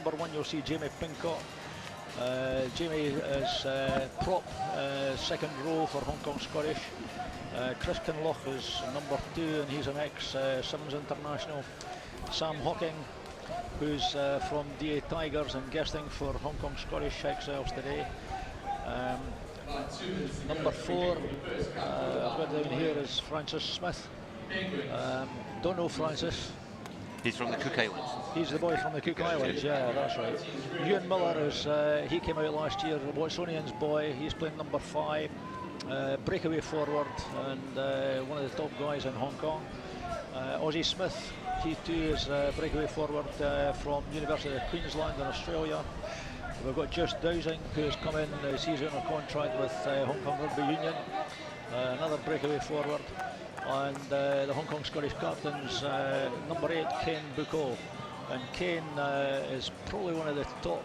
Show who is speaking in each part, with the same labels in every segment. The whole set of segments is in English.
Speaker 1: number 1, you'll see Jamie Pincott. Jamie is prop, second row for Hong Kong Scottish. Chris Kinloch is number 2, and he's an ex-Sevens international. Sam Hocking, who's from DA Tigers and guesting for Hong Kong Scottish Exiles today. Number 4, I've got down here, is Francis Smith. Don't know Francis.
Speaker 2: He's from the Cook Islands.
Speaker 1: He's the boy from the Cook Islands, yeah, that's right. Ewan Miller is, he came out last year, the Watsonian's boy. He's playing number 5, breakaway forward, and one of the top guys in Hong Kong. Ozzie Smith, he too is breakaway forward from University of Queensland in Australia. We've got Just Dowsing, who's come in, he's on a contract with Hong Kong Rugby Union, another breakaway forward. And the Hong Kong Scottish captains, number 8, Ken Bucco. And Ken is probably one of the top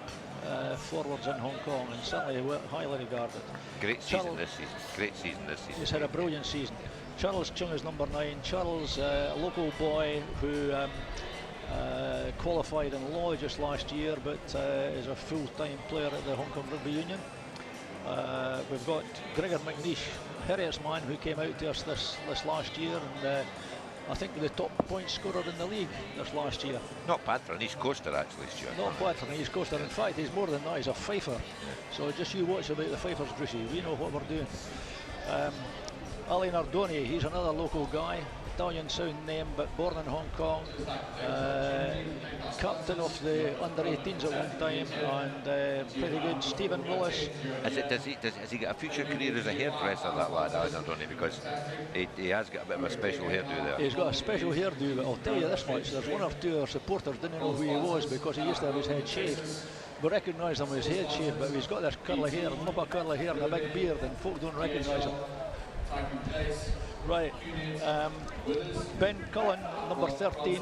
Speaker 1: forwards in Hong Kong, and certainly highly regarded.
Speaker 2: Great season this season. Great season this season.
Speaker 1: He's had a brilliant season. Charles Chung is number 9. Charles, a local boy who qualified in law just last year, but is a full-time player at the Hong Kong Rugby Union. We've got Gregor McNeish, Heriots man, who came out to us this last year, and I think the top point scorer in the league this last year.
Speaker 2: Not bad for an East Coaster, actually, Stuart.
Speaker 1: Not bad for an East Coaster. In fact, he's more than that, he's a fifer. So just you watch about the fifers, Brucey. We know what we're doing. Ali Nardoni, he's another local guy. Italian sound name, but born in Hong Kong. Captain of the under-18s at one time, and pretty good. Stephen Willis.
Speaker 2: Has he got a future career as a hairdresser, that lad, I don't know, because he has got a bit of a special hairdo there.
Speaker 1: He's got a special hairdo, but I'll tell you this much, there's one or two of our supporters didn't know who he was because he used to have his head shaved. We recognise him with his head shaved, but he's got this curly hair, mopper curly hair and a big beard, and folk don't recognise him. Right, Ben Cullen, number 13,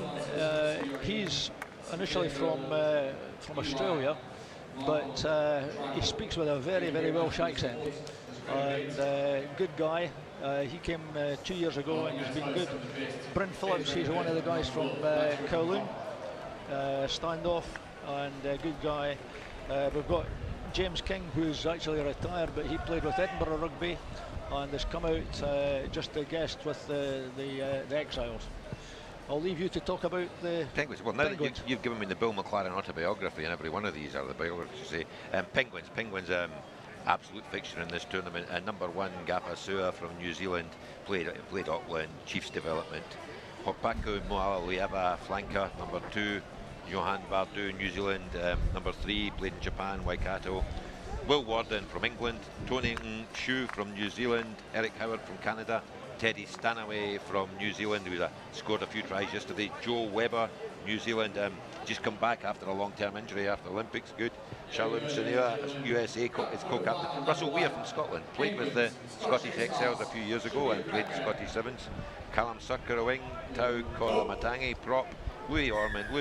Speaker 1: he's initially from Australia, but he speaks with a very, very Welsh accent, and good guy. He came 2 years ago and he's been good. Bryn Phillips, he's one of the guys from Kowloon, standoff, and good guy. We've got James King, who's actually retired, but he played with Edinburgh Rugby and has come out just a guest with the Exiles. I'll leave you to talk about the
Speaker 2: Penguins. Well, now Penguins. You've given me the Bill McLaren autobiography, and every one of these are the biographies, you say. Penguins, absolute fixture in this tournament. Number 1, Gapa Sua from New Zealand, played Auckland, Chiefs development. Hopaku Moalieva, flanker. Number 2, Johan Bardu, New Zealand. Number 3, played in Japan, Waikato. Will Warden from England, Tony Shu from New Zealand, Eric Howard from Canada, Teddy Stanaway from New Zealand, who scored a few tries yesterday, Joe Webber, New Zealand, just come back after a long-term injury after the Olympics, good. Shalom Sunua, USA, is co-captain. Russell Weir from Scotland, played with the Scottish Exiles a few years ago and played Scottish Sevens. Callum Sucker, a wing, Tau Koramatangi, prop, Lewis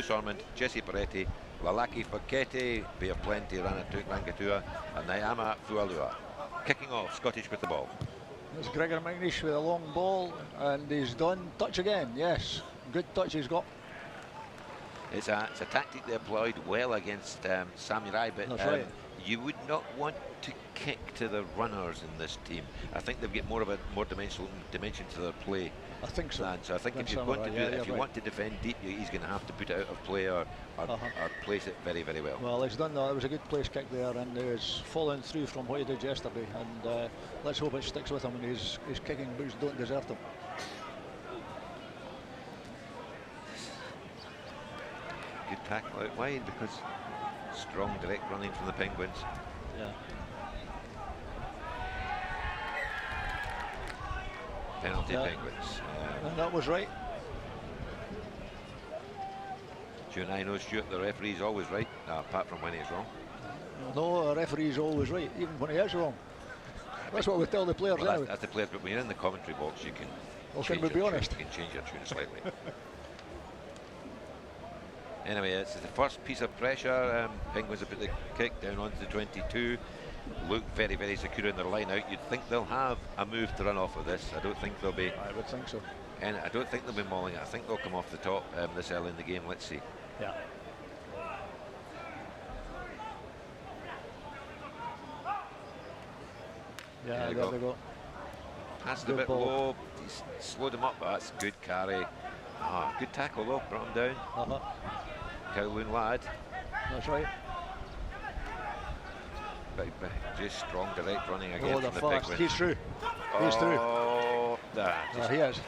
Speaker 2: Ormond, Jesse Peretti, Lalaki Fakete, Bear Plenty, Rangatua, and Nyama Fualua. Kicking off, Scottish with the ball.
Speaker 1: There's Gregor McNeish with a long ball, and he's done. Touch again, yes. Good touch he's got.
Speaker 2: It's a tactic they employed well against Samurai, but right. You would not want to kick to the runners in this team. I think they've got more dimension to their play.
Speaker 1: I think so.
Speaker 2: So I think if you're going to do that, if you want to defend deep, he's going to have to put it out of play or place it very, very well.
Speaker 1: Well, he's done that. It was a good place kick there, and he's following through from what he did yesterday. And let's hope it sticks with him, and his kicking boots don't desert him.
Speaker 2: Good tackle out wide because strong direct running from the Penguins.
Speaker 1: Yeah.
Speaker 2: Penalty Penguins.
Speaker 1: And that was right.
Speaker 2: You and I know, Stuart, the referee's always right, apart from when he's wrong.
Speaker 1: No, a referee's always right, even when he is wrong. That's what we tell the players anyway.
Speaker 2: That's the players, but when you're in the commentary box, you can.
Speaker 1: Well, can we be honest?
Speaker 2: You can change your tune slightly. Anyway, it's the first piece of pressure. Penguins have put the kick down onto the 22. Look very, very secure in their line out. You'd think they'll have a move to run off of this. I don't think they'll be.
Speaker 1: I would think so.
Speaker 2: And I don't think they'll be mauling it. I think they'll come off the top this early in the game. Let's see.
Speaker 1: Yeah. Yeah, there we go.
Speaker 2: That's a bit low. He's slowed him up, but that's good carry. Ah, good tackle though, brought him down. Kowloon lad.
Speaker 1: That's right.
Speaker 2: Big, just strong direct running again from the
Speaker 1: fast.
Speaker 2: Penguins.
Speaker 1: He's through. He's through.
Speaker 2: Oh,
Speaker 1: he is.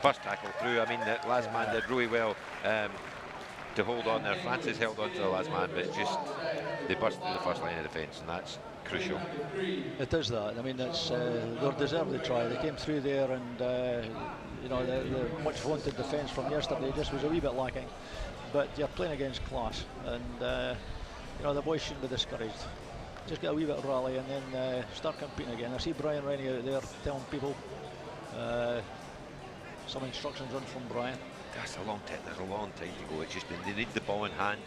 Speaker 2: First tackle through. I mean, the last man did really well to hold on there. Francis held on to the last man, but just they burst through the first line of defence, and that's crucial.
Speaker 1: It is that. I mean, it's they're deservedly try. They came through there, and you know, the much vaunted defence from yesterday just was a wee bit lacking. But you're playing against class, and you know, the boys shouldn't be discouraged. Just get a wee bit of rally and then start competing again. I see Brian Rennie out there telling people some instructions on from Brian.
Speaker 2: That's a long time. There's a long time to go. It's just they need the ball in hand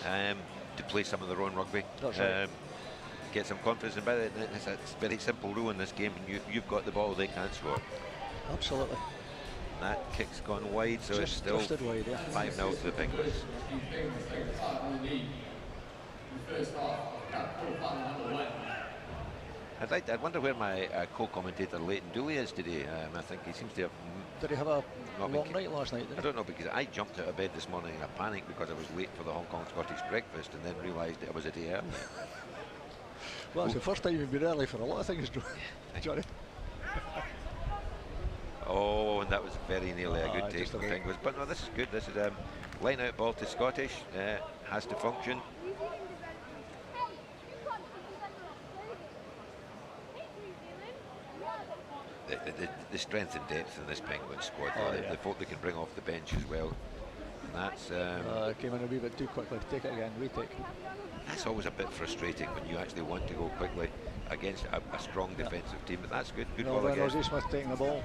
Speaker 2: to play some of their own rugby.
Speaker 1: That's right.
Speaker 2: Get some confidence. And by the way, it's a very simple rule in this game. You've got the ball, they can't score.
Speaker 1: Absolutely.
Speaker 2: And that kick's gone wide, so
Speaker 1: just
Speaker 2: it's still
Speaker 1: wide, yeah.
Speaker 2: 5-0 to the Penguins. I wonder where my co-commentator Leighton Dooley is today. I think he seems to have.
Speaker 1: Did he have a long night last night?
Speaker 2: I don't know, because I jumped out of bed this morning in a panic because I was late for the Hong Kong Scottish breakfast, and then realised it was a day early.
Speaker 1: Well, it's the first time you've been early for a lot of things, Johnny.
Speaker 2: Oh, and that was very nearly a good take from Penguins. But no, this is good. This is line out ball to Scottish. Has to function. The strength and depth in this Penguin squad. The folk they can bring off the bench as well. And that's
Speaker 1: came in a wee bit too quickly. Take it again. Retake.
Speaker 2: That's always a bit frustrating when you actually want to go quickly against a strong defensive team. But that's good. Good ball again.
Speaker 1: Rosie Smith taking the ball.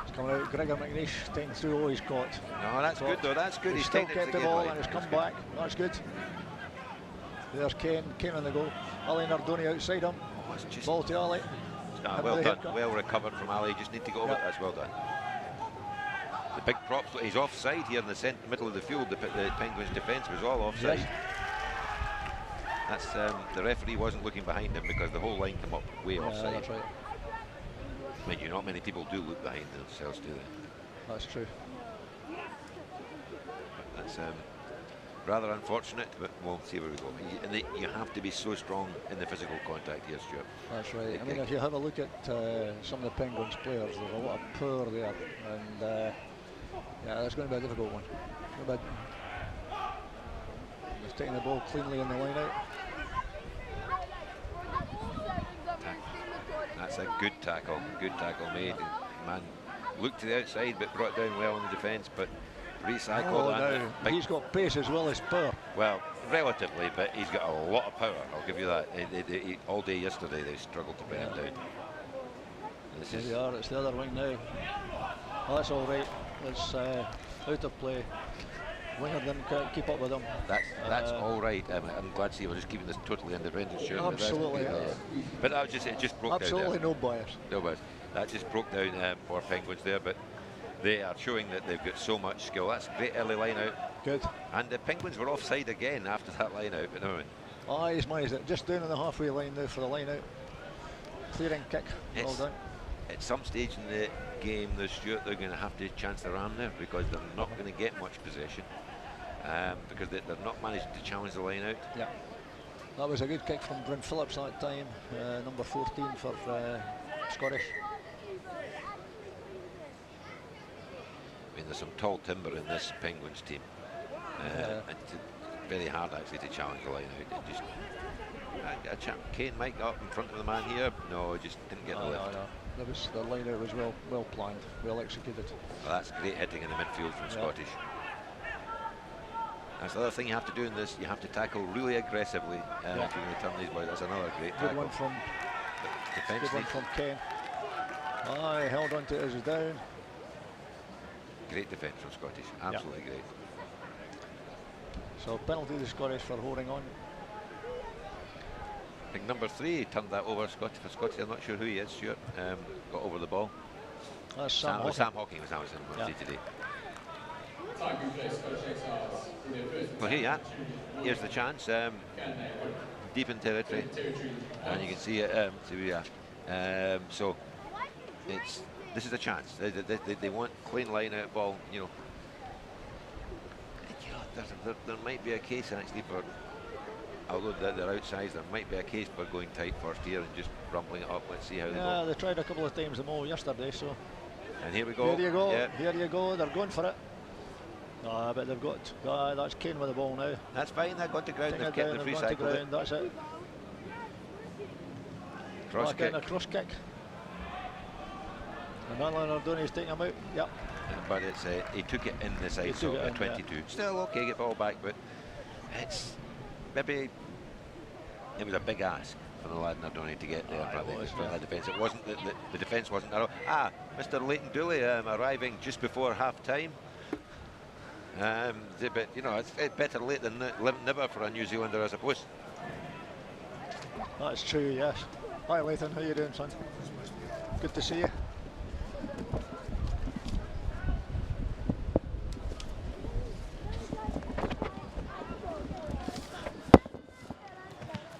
Speaker 1: He's coming out. Gregor McNeish taking through. Oh, he's caught.
Speaker 2: No, that's good though. That's good.
Speaker 1: He's still kept the ball and he's come back. That's good. There's Kane on the goal. Ali Nardoni outside him. Ball to Ali.
Speaker 2: Well done. Well recovered from Ali. Just need to go over it. That's well done. The big props. He's offside here in the middle of the field. The Penguins' defence was all offside. Yes. That's the referee wasn't looking behind him because the whole line came up way offside.
Speaker 1: That's right.
Speaker 2: I mean, not many people do look behind themselves, do they?
Speaker 1: That's true.
Speaker 2: But that's rather unfortunate, but we'll see where we go. You have to be so strong in the physical contact here, Stuart.
Speaker 1: That's right. I mean, if you have a look at some of the Penguins players, there's a lot of power there, and yeah, that's going to be a difficult one. He's taking the ball cleanly in the line out.
Speaker 2: That's a good tackle made. Man looked to the outside but brought down well in the defence, but recycled.
Speaker 1: He's got pace as well as power.
Speaker 2: Well, relatively, but he's got a lot of power, I'll give you that. All day yesterday they struggled to bring him down.
Speaker 1: Here they are, it's the other wing now. Oh, that's all right. It's out of play. Winger didn't keep up with him.
Speaker 2: That's all right. I'm glad to see we're just keeping this totally independent, sure.
Speaker 1: Absolutely.
Speaker 2: But that was it just broke
Speaker 1: absolutely
Speaker 2: down.
Speaker 1: Absolutely no bias.
Speaker 2: No bias. That just broke down for Penguins there, but they are showing that they've got so much skill. That's great early line out.
Speaker 1: Good.
Speaker 2: And the Penguins were offside again after that line out. But no.
Speaker 1: He's managed it. Just down on the halfway line now for the line out. Clearing kick. Well done.
Speaker 2: At some stage in the game, Stuart, they're going to have to chance their arm there because they're not going to get much possession. Because they're not managing to challenge the line out.
Speaker 1: Yeah, that was a good kick from Bryn Phillips that time, number 14 for Scottish.
Speaker 2: I mean, there's some tall timber in this Penguins team, and very hard actually to challenge the line out. It just Kane might go up in front of the man here. No, just didn't get the lift.
Speaker 1: No. The line out was well planned, well executed.
Speaker 2: Well, that's great hitting in the midfield from Scottish. That's the other thing you have to do in this. You have to tackle really aggressively if you're going to turn these boys. That's another great tackle.
Speaker 1: Good one from Ken. He held on to it as he's down.
Speaker 2: Great defence from Scottish. Absolutely great.
Speaker 1: So penalty to the Scottish for holding on.
Speaker 2: I think number 3 turned that over for Scottish. I'm not sure who he is, Stuart. Got over the ball.
Speaker 1: That's Sam Hawking.
Speaker 2: Sam Hawking was in today. Well, here's the chance. Deep in territory, and you can see it. So this is a chance. They want clean line out ball. You know, there might be a case actually for, although they're outside, there might be a case for going tight first here and just rumbling it up. Let's see how they go.
Speaker 1: Yeah, they tried a couple of times the Mo yesterday, so.
Speaker 2: And here we go.
Speaker 1: Here you go.
Speaker 2: Yeah.
Speaker 1: Here you go. They're going for it. But they've got. That's Kane with the ball now.
Speaker 2: That's fine. They've gone to ground. They've kept the free cycle.
Speaker 1: That's it.
Speaker 2: Cross kick.
Speaker 1: A cross kick. And Alan Ardoni's taking him out. Yep.
Speaker 2: But it's he took it in the side, so a 22. Yeah. Still okay, get ball back, but it's maybe it was a big ask for the lad in Ardoni to get there. The defence. It wasn't the defence wasn't narrow. Mr. Leighton Dooley arriving just before half time. But you know, it's better late than never for a New Zealander, I suppose.
Speaker 1: That's true, yes. Hi Leighton, how you doing, son? Good to see you.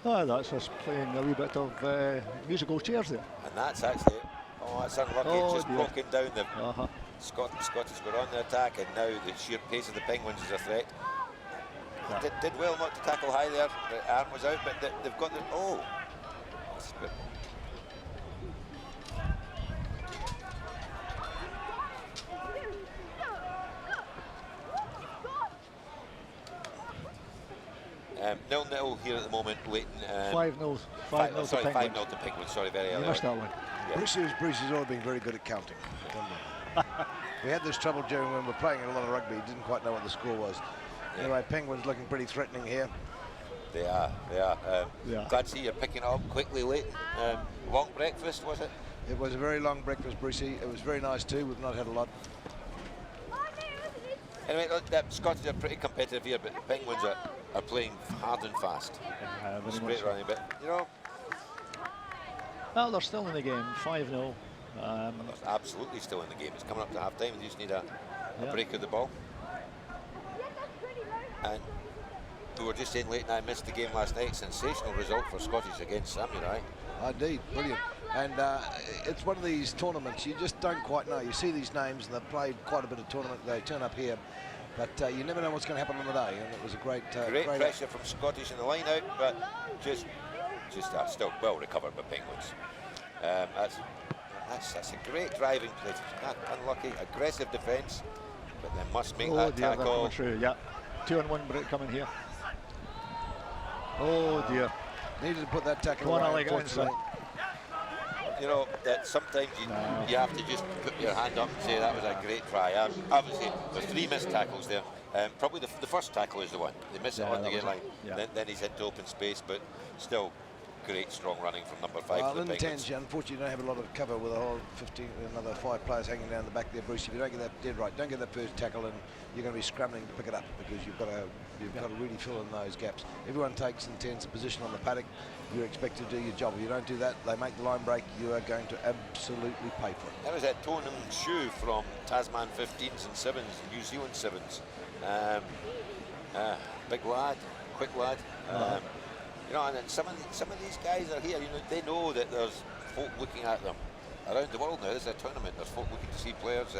Speaker 1: That's us playing a wee bit of musical chairs there.
Speaker 2: And that's actually, that's unlucky, just broken down the Scottish were on the attack, and now the sheer pace of the Penguins is a threat. Yeah. Did well not to tackle high there, the arm was out, but they've got the, nil-nil here at the moment, Leighton.
Speaker 1: 5-0. 5-0 to Penguins.
Speaker 2: 5-0 to Penguins, sorry, very early.
Speaker 1: You missed that one.
Speaker 3: Yeah. Bruce has always been very good at counting. We had this trouble during when we were playing a lot of rugby. He didn't quite know what the score was. Yeah. Anyway, Penguins looking pretty threatening here.
Speaker 2: They are. Glad to see you're picking it up quickly, Leighton. Long breakfast, was it?
Speaker 3: It was a very long breakfast, Brucey. It was very nice too. We've not had a lot.
Speaker 2: Anyway, Scottish are pretty competitive here, but Penguins are playing hard and fast. Straight running, but you know.
Speaker 1: Well, they're still in the game, 5-0.
Speaker 2: They're absolutely still in the game. It's coming up to half time. They just need a break of the ball. And we were just saying, Leighton, I missed the game last night. Sensational result for Scottish against Samurai.
Speaker 3: Indeed, brilliant. And it's one of these tournaments you just don't quite know. You see these names and they've played quite a bit of tournament. They turn up here, but you never know what's going to happen on the day. And it was a great
Speaker 2: pressure from Scottish in the line out, but just still well recovered by Penguins. That's a great driving play. Unlucky, aggressive defence, but they must make that tackle.
Speaker 1: True, yeah. 2-on-1 break coming here. Oh dear.
Speaker 3: Needed to put that tackle away, unfortunately.
Speaker 2: You know, that sometimes you have to just put your hand up and say that was a great try. Obviously, there's 3 missed tackles there. Probably the first tackle is the one. They miss it on the game line. Yeah. Then he's into open space, but still great strong running from number 5 for the Penguins.
Speaker 3: Unfortunately, you don't have a lot of cover with a whole 15, another 5 players hanging down the back there, Bruce. If you don't get that dead right, don't get that first tackle, and you're going to be scrambling to pick it up because you've got to really fill in those gaps. Everyone takes intense position on the paddock. You're expected to do your job. If you don't do that, they make the line break. You are going to absolutely pay for it.
Speaker 2: That was a Tonham Shoe from Tasman 15s and 7s, New Zealand 7s. Big lad, quick lad. You know, and then some of these guys are here. You know, they know that there's folk looking at them around the world now. This is a tournament. There's folk looking to see players.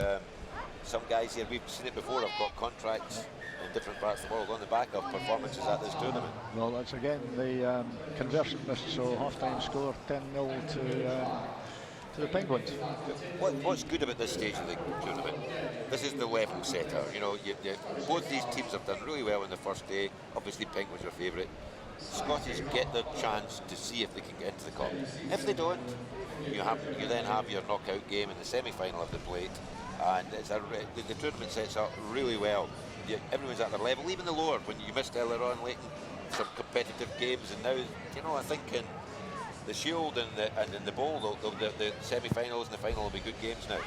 Speaker 2: Some guys here, we've seen it before, have got contracts in different parts of the world on the back of performances at this tournament.
Speaker 1: Well, that's again the conversion missed, so half-time score 10-0 to the Penguins.
Speaker 2: What's good about this stage of the tournament? This is the level setter. You know, both these teams have done really well in the first day. Obviously, Penguins are favourite. Scottish get their chance to see if they can get into the cup. If they don't, you then have your knockout game in the semi-final of the plate, and it's the tournament sets up really well. Everyone's at their level, even the lower. When you missed earlier on, Leighton, some competitive games, and now, you know, I think in the Shield and in the Bowl, the semi-finals and the final will be good games now.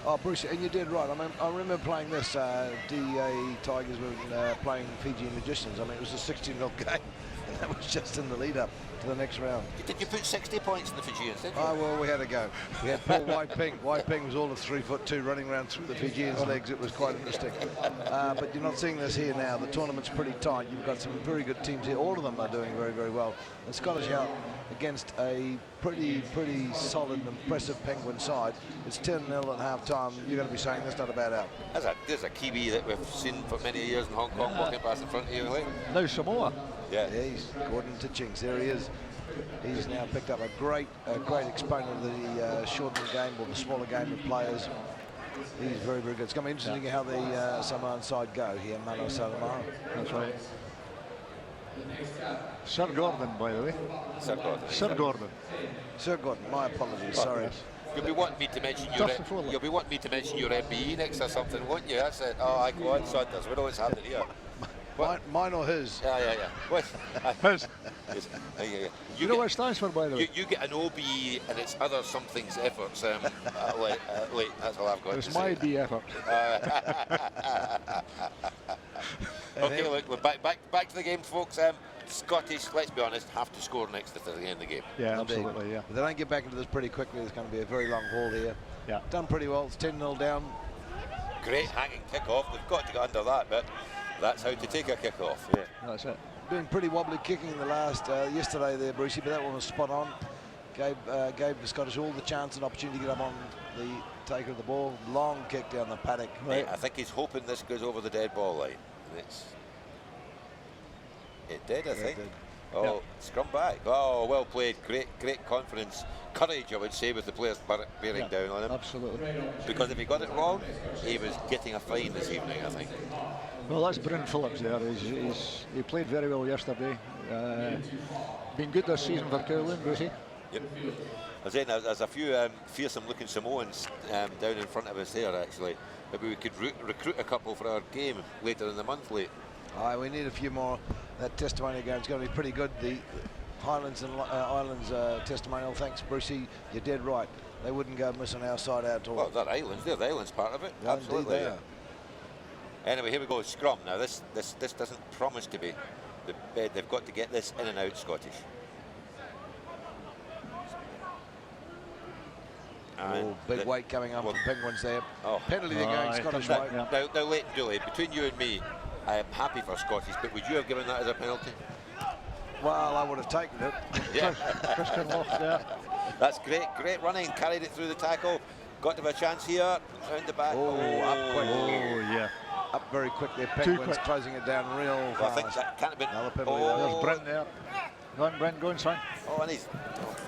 Speaker 3: Oh, Bruce, and you did right. I mean, I remember playing this. DA Tigers were playing Fiji Magicians. I mean, it was a 16-0 game. And that was just in the lead-up to the next round.
Speaker 2: Did you put 60 points in the Fijians, did you?
Speaker 3: Oh, well, we had a go. We had poor White Pink. White Pink was all of 3'2", running around through the Fijians' legs. It was quite interesting. But you're not seeing this here now. The tournament's pretty tight. You've got some very good teams here. All of them are doing very, very well. And Scottish out against a pretty solid and impressive Penguin side. It's 10-0 at half-time. You're going to be saying that's not a bad out.
Speaker 2: There's a Kiwi that we've seen for many years in Hong Kong walking past in front of you.
Speaker 1: Now Samoa.
Speaker 2: Yeah,
Speaker 3: he's Gordon Titchings. There he is. He's now picked up a great exponent of the shortened game, or the smaller game of players. He's very, very good. It's going to be interesting how the Samoan side go here, Mano Salamara.
Speaker 1: That's right. Sir Gordon, by the way.
Speaker 2: Sir Gordon.
Speaker 1: Sir Gordon.
Speaker 3: Sir Gordon, my apologies, sorry.
Speaker 1: Yes.
Speaker 2: You'll be wanting me to mention your MBE next or something, won't you? That's it. Oh, I go on, Saunders. We know what's happening here.
Speaker 3: Mine or his?
Speaker 2: Yeah. What?
Speaker 1: His. You know
Speaker 2: get,
Speaker 1: what it stands for, by the way?
Speaker 2: You get an OBE and it's other something's efforts. Wait, that's all I've got
Speaker 1: It's
Speaker 2: to say.
Speaker 1: my B effort.
Speaker 2: Okay, look, we're back to the game, folks. Scottish, let's be honest, have to score next to the end of the game.
Speaker 1: Yeah, absolutely, yeah.
Speaker 3: If they don't get back into this pretty quickly, there's going to be a very long haul here.
Speaker 1: Yeah.
Speaker 3: Done pretty well. It's 10-0 down.
Speaker 2: Great hanging kick-off. They've got to get under that bit. That's how to take a kick-off. Yeah.
Speaker 1: That's it.
Speaker 3: Doing pretty wobbly kicking in the last yesterday there, Brucey, but that one was spot on. Gave the Scottish all the chance and opportunity to get up on the taker of the ball. Long kick down the paddock.
Speaker 2: Right. I think he's hoping this goes over the dead ball line. It did, I think. Did. Oh, yeah. Scrum back. Oh, well played. Great confidence. Courage, I would say, with the players bearing down on him.
Speaker 1: Absolutely.
Speaker 2: Because if he got it wrong, he was getting a fine this evening, I think.
Speaker 1: Well, that's Bryn Phillips there. He played very well yesterday. Been good this season for Kowloon, Brucey.
Speaker 2: Yep. I was saying there's a few fearsome-looking Samoans down in front of us there, actually. Maybe we could recruit a couple for our game later in the month,
Speaker 3: we need a few more. That testimonial game's going to be pretty good. The Highlands and Islands testimonial, thanks, Brucey. You're dead right. They wouldn't go missing our side out at all.
Speaker 2: Well, they're Islands. They're the Islands part of it.
Speaker 3: Well,
Speaker 2: absolutely.
Speaker 3: They are.
Speaker 2: Anyway, here we go. Scrum. Now, this doesn't promise to be the bed. They've got to get this in and out Scottish.
Speaker 3: And big weight coming on from Penguins there. Oh. Penalty they're going Scottish way.
Speaker 2: Now, Leighton Dooley, between you and me, I am happy for Scottish, but would you have given that as a penalty?
Speaker 3: Well, I would have taken it.
Speaker 2: Yeah.
Speaker 1: Christian Loft there.
Speaker 2: That's great running, carried it through the tackle. Got to have a chance here, round the back.
Speaker 3: Oh, up quick.
Speaker 1: Oh, yeah.
Speaker 3: Up very quick there. Penguins closing it down real fast.
Speaker 2: I think that can't have been.
Speaker 3: Another penalty.
Speaker 1: There's Brent there. Go on, Brent, go on, son.
Speaker 2: Oh, and he's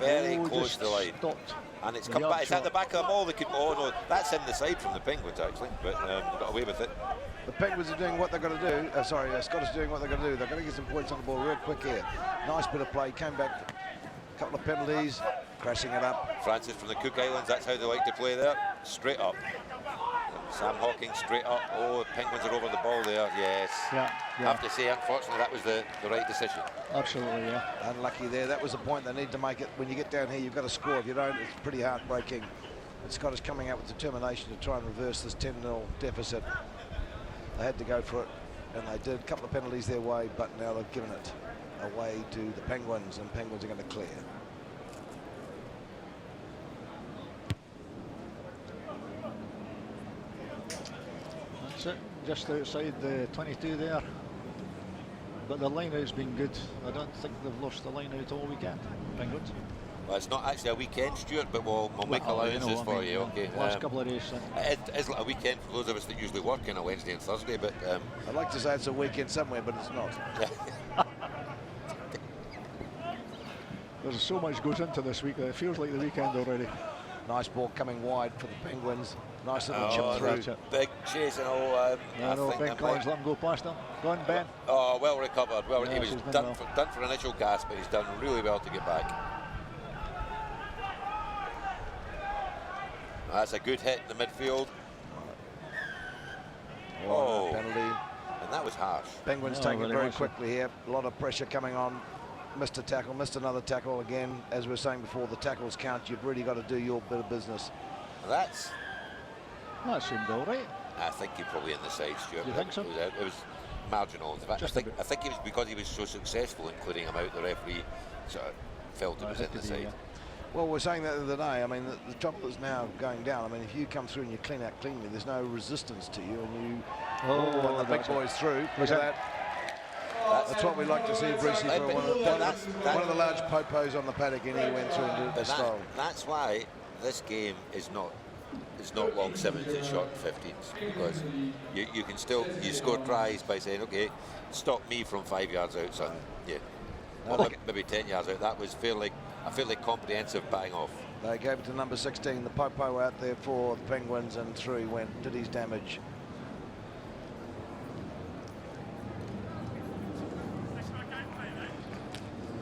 Speaker 2: very close to the line.
Speaker 1: Stopped.
Speaker 2: And it's come back. It's at the back of the ball. Oh, no, that's in the side from the Penguins, actually. But got away with it.
Speaker 3: The Penguins are doing what they're going to do. Scottish are doing what they're going to do. They're going to get some points on the ball real quick here. Nice bit of play. Came back. A couple of penalties. Crashing it up.
Speaker 2: Francis from the Cook Islands. That's how they like to play there. Straight up. Sam Hawking straight up. Oh, Penguins are over the ball there. Yes.
Speaker 1: Yeah.
Speaker 2: I have to say, unfortunately, that was the right decision.
Speaker 1: Absolutely, yeah.
Speaker 3: Unlucky there. That was the point. They need to make it. When you get down here, you've got to score. If you don't, it's pretty heartbreaking. And Scottish coming out with determination to try and reverse this 10-0 deficit. They had to go for it, and they did. A couple of penalties their way, but now they've given it away to the Penguins, and Penguins are going to clear.
Speaker 1: That's it, just outside the 22 there. But the line out's been good. I don't think they've lost the line out all weekend, Penguins.
Speaker 2: Well, it's not actually a weekend, Stuart, but we'll make allowances for you. Okay.
Speaker 1: Last couple of days.
Speaker 2: It is like a weekend for those of us that usually work on a Wednesday and Thursday, but
Speaker 3: I'd like to say it's a weekend somewhere, but it's not.
Speaker 1: There's so much goes into this week that it feels like the weekend already.
Speaker 3: Nice ball coming wide for the Penguins. Nice little chip through.
Speaker 2: Big chase and all.
Speaker 1: I know Ben Collins let him go past him. Go on, Ben.
Speaker 2: Oh, well recovered. Well,
Speaker 1: yes,
Speaker 2: he was done for initial gas, but he's done really well to get back. That's a good hit in the midfield. Oh,
Speaker 3: penalty.
Speaker 2: And that was harsh.
Speaker 3: Penguins taking it very quickly here. A lot of pressure coming on. Missed a tackle, missed another tackle again. As we were saying before, the tackles count. You've really got to do your bit of business.
Speaker 1: That seemed all right.
Speaker 2: I think you're probably in the side, Stuart.
Speaker 1: You think so?
Speaker 2: marginal. In fact, I think it was because he was so successful in clearing him out, the referee sort of felt it was in the side.
Speaker 3: Well, we're saying that the other day. I mean, the top is now going down. I mean, if you come through and you clean out cleanly, there's no resistance to you, and you and the big boys through. Look at that. That's what we like to see, Brucey, for one of the large popos on the paddock, and he went through and did the style.
Speaker 2: That's why this game is not. It's not long 7s, it's short 15s, because you can still score tries by saying, okay, stop me from 5 yards out, son. Yeah, well, maybe 10 yards out. That was a fairly comprehensive bang off.
Speaker 3: They gave it to number 16, the popo out there for the Penguins, and through he went, did his damage.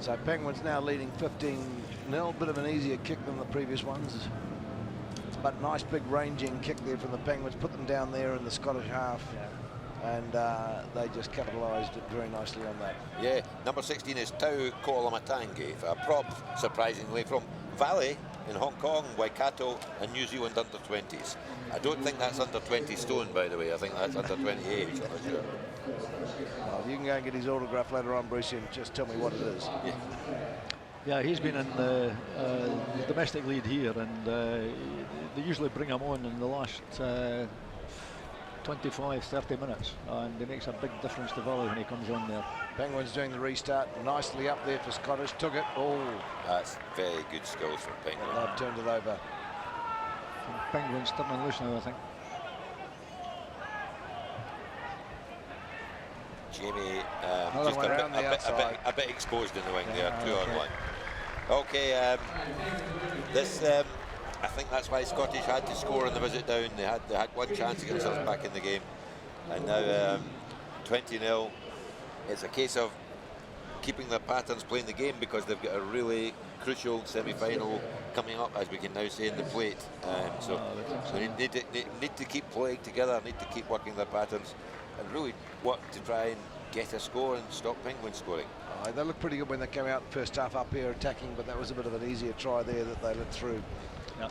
Speaker 3: So Penguins now leading 15-0, bit of an easier kick than the previous ones. But nice big ranging kick there from the Penguins, put them down there in the Scottish half, and they just capitalised it very nicely on that.
Speaker 2: Yeah, number 16 is Tau Koalamatangi, a prop, surprisingly, from Valley in Hong Kong, Waikato, and New Zealand under-20s. I don't think that's under 20 stone, by the way. I think that's under 28. I'm not sure.
Speaker 3: Well, you can go and get his autograph later on, Brucey, and just tell me what it is.
Speaker 1: Yeah, he's been in the domestic lead here, and they usually bring him on in the last 25-30 minutes, and it makes a big difference to Valley when he comes on there.
Speaker 3: Penguins doing the restart, nicely up there for Scottish, took it. Oh,
Speaker 2: that's very good skills from Penguins.
Speaker 3: They've turned it over.
Speaker 1: Penguins turning loose now, I think.
Speaker 2: Jamie, just a bit exposed in the wing there, 2-on-1. Okay, this I think that's why Scottish had to score on the visit down. They had one chance to get themselves back in the game, and now 20-0. It's a case of keeping their patterns, playing the game, because they've got a really crucial semi-final coming up, as we can now say, in the plate. So they need to keep playing together, need to keep working their patterns, and really work to try and get a score and stop Penguins scoring.
Speaker 3: They look pretty good when they came out first half up here attacking, but that was a bit of an easier try there that they let through.
Speaker 1: Yeah.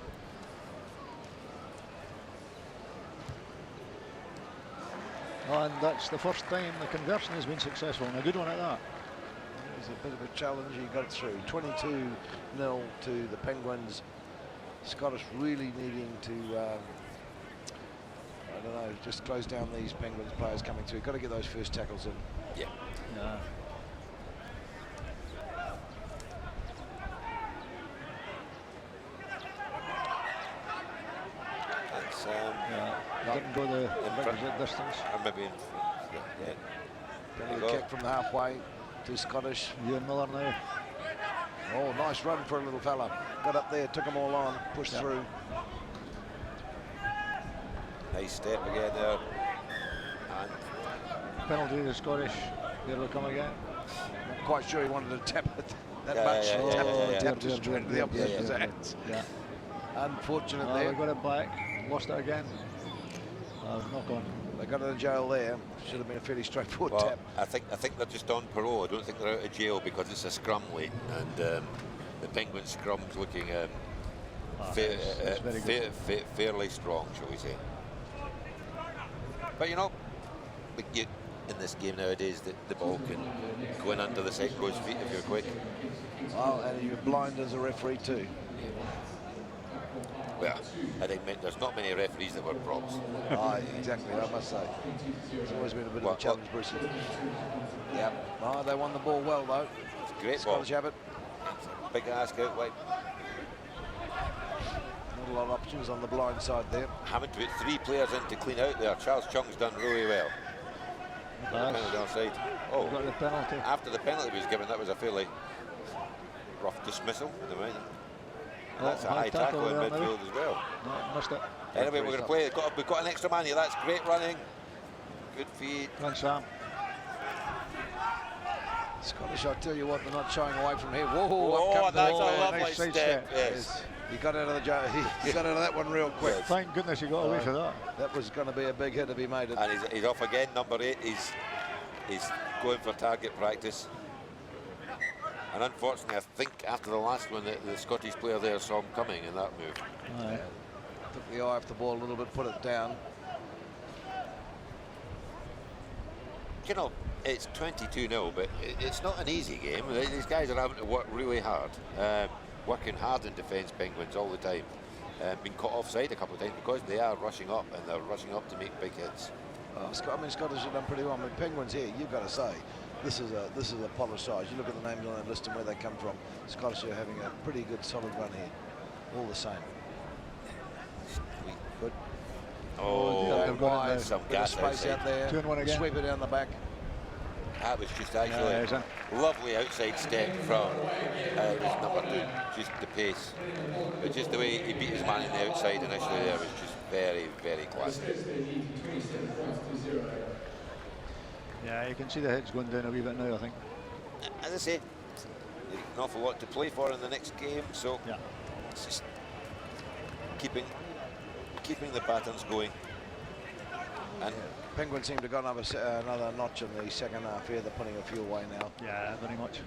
Speaker 1: And that's the first time the conversion has been successful, and a good one at that.
Speaker 3: It was a bit of a challenge. He got it through. 22-0 to the Penguins. Scottish really needing to, I don't know, just close down these Penguins players coming through. Got to get those first tackles in.
Speaker 2: Yeah.
Speaker 1: Didn't go the requisite distance.
Speaker 2: Or maybe in
Speaker 3: Penalty kick from the halfway to Scottish.
Speaker 1: Ewan Miller now.
Speaker 3: Oh, nice run for a little fella. Got up there, took them all on, pushed through.
Speaker 2: Nice step again there. And
Speaker 1: penalty to Scottish. Here we come again.
Speaker 3: Not quite sure he wanted to tap it that much. Tapped it straight into the opposition's hands. Unfortunate there.
Speaker 1: They got it back. Lost it again. Knock on.
Speaker 3: They got out of jail there. Should have been a fairly straightforward tap.
Speaker 2: I think they're just on parole. I don't think they're out of jail because it's a scrum late, and the Penguin scrum's looking fairly strong, shall we say. But you know, in this game nowadays, the ball can go in under the second row's feet if you're quick.
Speaker 3: Well, and you're blind as a referee too.
Speaker 2: Well, I think there's not many referees that were props.
Speaker 3: Exactly, I must say. It's always been a bit of a challenge, Brucey. Yep. Oh, they won the ball well, though.
Speaker 2: It's a great
Speaker 3: Scottish
Speaker 2: ball.
Speaker 3: have it.
Speaker 2: Big ask out wide.
Speaker 3: Not a lot of options on the blind side there.
Speaker 2: Having to put 3 players in to clean out there. Charles Chung's done really well. Penalty onside. Oh,
Speaker 1: got the penalty.
Speaker 2: After the penalty was given, that was a fairly rough dismissal. That's a high tackle in midfield as well.
Speaker 1: No, missed it.
Speaker 2: Anyway, we're going to play. We've got an extra man here. That's great running. Good feed.
Speaker 1: Come on, Sam.
Speaker 3: Scottish, I tell you what, they're not shying away from here. Whoa,
Speaker 2: that's a lovely
Speaker 1: nice
Speaker 2: step. Yes.
Speaker 3: He got out of the jail. He got out of that one real quick.
Speaker 1: Thank goodness he got away from that.
Speaker 3: That was going to be a big hit if he made it.
Speaker 2: And he's off again, number 8. He's going for target practice. And unfortunately, I think after the last one, the Scottish player there saw him coming in that move.
Speaker 3: Took the eye off the ball a little bit, put it down.
Speaker 2: you know, it's 22-0, but it's not an easy game. These guys are having to work really hard, working hard in defence, Penguins, all the time. Been caught offside a couple of times because they are rushing up, and they're rushing up to make big hits.
Speaker 3: Scottish have done pretty well. I mean, Penguins here, you've got to say, this is a polished side. You look at the names on that list and where they come from. Scottish are having a pretty good, solid run here, all the same. Good.
Speaker 2: Oh,
Speaker 3: wide,
Speaker 2: some
Speaker 3: bit of
Speaker 2: gas
Speaker 3: space out there.
Speaker 1: 2-1 again.
Speaker 3: Sweep it down the back.
Speaker 2: That was just actually lovely outside step from it was number 2, just the pace. But just the way he beat his man in the outside initially there was just very, very classy.
Speaker 1: Yeah, you can see the heads going down a wee bit now, I think.
Speaker 2: As I say, an awful lot to play for in the next game, so
Speaker 1: yeah,
Speaker 2: it's just keeping the patterns going. And
Speaker 3: Penguins seem to have gone up another notch in the second half here. They're putting a few away now.
Speaker 1: Yeah, very much.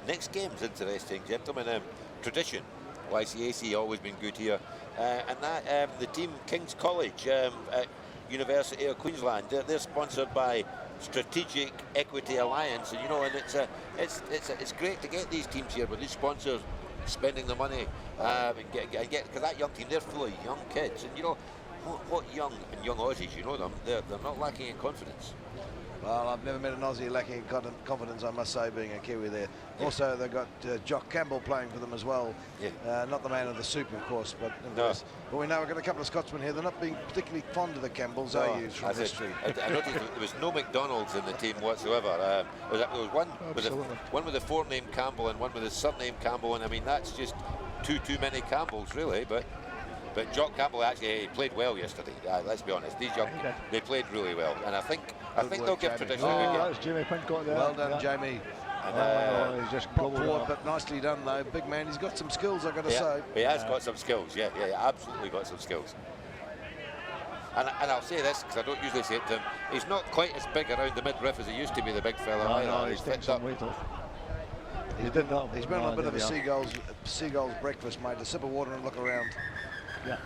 Speaker 2: Next game's interesting, gentlemen. Tradition, YCAC always been good here, and that the team King's College at University of Queensland. They're sponsored by Strategic Equity Alliance, and you know, and it's great to get these teams here, but these sponsors spending the money and get because that young team, they're full of young kids, and you know. What young Aussies, you know them, they're not lacking in confidence.
Speaker 3: Well, I've never met an Aussie lacking in confidence, I must say, being a Kiwi there. Yeah. Also, they've got Jock Campbell playing for them as well. Yeah. Not the man of the soup, of course, but nevertheless. But we know we've got a couple of Scotsmen here. They're not being particularly fond of the Campbells, are you, from history?
Speaker 2: I noticed there was no McDonald's in the team whatsoever. There was one with a forename Campbell and one with a surname Campbell, and I mean, that's just too many Campbells, really, but Jock Campbell actually played well yesterday. Let's be honest, these young they played really well, and I think they'll give Tradition a good game.
Speaker 1: That was Jamie Pincock there.
Speaker 3: Well done, Jamie.
Speaker 1: He's just
Speaker 3: forward, but nicely done though. Big man, he's got some skills, I've got to say.
Speaker 2: He has got some skills. Yeah, absolutely got some skills. And I'll say this because I don't usually say it to him. He's not quite as big around the midriff as he used to be. The big fella.
Speaker 1: No, he's taken some weight off. He's been
Speaker 3: on a bit of a seagull's breakfast, mate. A sip of water and look around.
Speaker 1: Yeah.